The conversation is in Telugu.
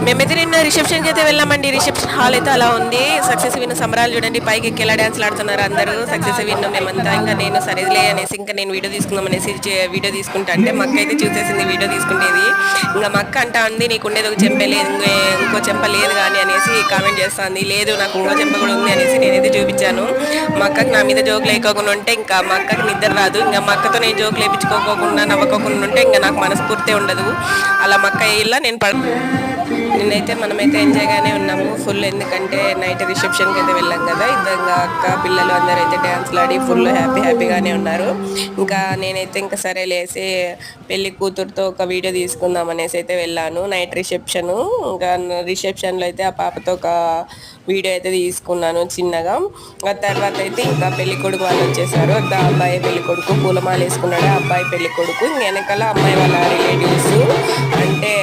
మేమైతే నిన్న రిసెప్షన్కి అయితే వెళ్ళామండి. రిసెప్షన్ హాల్ అయితే అలా ఉంది. సక్సెస్ విన్ సంబరాలు చూడండి, పైకి ఎక్కి ఎలా డ్యాన్స్లు ఆడుతున్నారు అందరూ. సక్సెస్ విన్ మేమంతా. ఇంకా నేను సరేలే అనేసి ఇంకా నేను వీడియో తీసుకుందాం అనేసి వీడియో తీసుకుంటా అంటే మా అక్క అయితే చూసేసింది వీడియో తీసుకునేది. ఇంకా మా అక్క అంటా ఉంది నీకు ఉండేది ఒక చెంపే లేదు, ఇంకో చెంప లేదు కానీ అనేసి కామెంట్ చేస్తుంది. లేదు నాకు ఇంకో చెంప కూడా ఉంది అనేసి నేనైతే చూపించాను. మా అక్కకి నా మీద జోకులు వేయకోకుండా ఉంటే ఇంకా మా అక్కకి నిద్ర రాదు. ఇంకా మా అక్కతో నేను జోకులు వేయించుకోకుండా నవ్వుకోకుండా ఉంటే ఇంకా నాకు మనస్ఫూర్తి ఉండదు. అలా మా అక్క ఇలా నిన్నైతే మనమైతే ఎంజాయ్గానే ఉన్నాము ఫుల్. ఎందుకంటే నైట్ రిసెప్షన్కి అయితే వెళ్ళాం కదా, ఇద్దరు అక్క పిల్లలు అందరూ అయితే డ్యాన్స్లు ఆడి ఫుల్ హ్యాపీగానే ఉన్నారు. ఇంకా నేనైతే ఇంకా సరే లేసి పెళ్లి కూతురుతో ఒక వీడియో తీసుకుందాం అనేసి అయితే వెళ్ళాను. Night reception. ఇంకా రిసెప్షన్లో అయితే ఆ పాపతో ఒక వీడియో అయితే తీసుకున్నాను చిన్నగా. ఆ తర్వాత అయితే ఇంకా పెళ్లి కొడుకు వాళ్ళు వచ్చేసారు. అబ్బాయి పెళ్లి కొడుకు పూలమాల వేసుకున్నాడు, అబ్బాయి పెళ్లి కొడుకు. ఇంక వెనకాల అమ్మాయి వాళ్ళ రిలేటివ్స్ అంటే